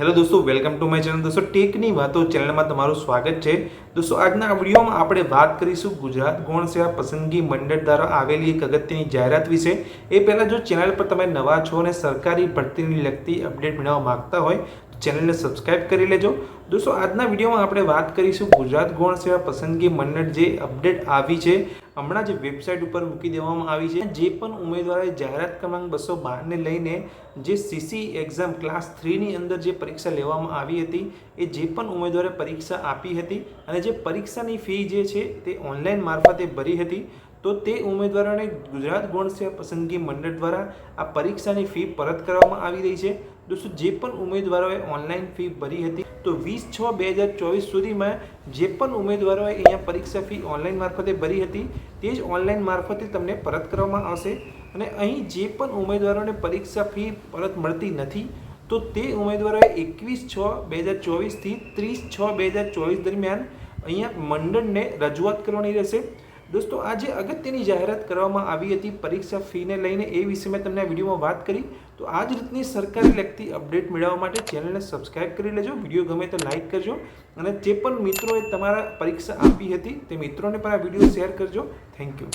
Hello દોસ્તો, welcome to my channel. દોસ્તો, ટેકની વાતો ચેનલમાં તમારું સ્વાગત છે. દોસ્તો, આજના આ વિડીયોમાં આપણે વાત કરીશું ગુજરાત ગૌણ સેવા પસંદગી મંડળ દ્વારા આવેલી એક અગત્યની જાહેરાત વિશે. એ પહેલાં જો ચેનલ પર તમે નવા છો અને સરકારી ભરતીને લગતી અપડેટ મેળવવા માંગતા હોય તો ચેનલને સબસ્ક્રાઇબ કરી લેજો. દોસ્તો, આજના વિડીયોમાં આપણે વાત કરીશું ગુજરાત ગૌણ સેવા પસંદગી મંડળ જે અપડેટ આવી છે, હમણાં જે વેબસાઇટ ઉપર મૂકી દેવામાં આવી છે. જે પણ ઉમેદવારોએ જાહેરાત ક્રમાંક 212ને લઈને જે સીસી એક્ઝામ ક્લાસ 3ની અંદર જે પરીક્ષા લેવામાં આવી હતી, એ જે પણ ઉમેદવારે પરીક્ષા આપી હતી અને જે પરીક્ષાની ફી જે છે તે ઓનલાઈન મારફતે ભરી હતી, તો તે ઉમેદવારોને ગુજરાત ગૌણ સેવા પસંદગી મંડળ દ્વારા આ પરીક્ષાની ફી પરત કરવામાં આવી રહી છે. દોસ્તો, જે પણ ઉમેદવારોએ ઓનલાઈન ફી ભરી હતી, તો 20/6/2024 સુધીમાં જે પણ ઉમેદવારોએ અહીંયા પરીક્ષા ફી ઓનલાઈન મારફતે ભરી હતી તે જ ઓનલાઈન મારફતે તમને પરત કરવામાં આવશે. અને અહીં જે પણ ઉમેદવારોને પરીક્ષા ફી પરત મળતી નથી, તો તે ઉમેદવારોએ 21/6/2024 થી 30/6/2024 દરમિયાન અહીંયા મંડળને રજૂઆત કરવાની રહેશે. દોસ્તો, આ જે અગત્યની જાહેરાત કરવામાં આવી હતી પરીક્ષા ફીને લઈને, એ વિશે મેં તમને આ વિડીયોમાં વાત કરી. તો આ જ રીતની સરકારી લગતી અપડેટ મેળવવા માટે ચેનલને સબસ્ક્રાઇબ કરી લેજો. વિડીયો ગમે તો લાઇક કરજો અને જે પણ મિત્રોએ તમારા પરીક્ષા આપી હતી તે મિત્રોને પણ આ વિડીયો શેર કરજો. Thank you.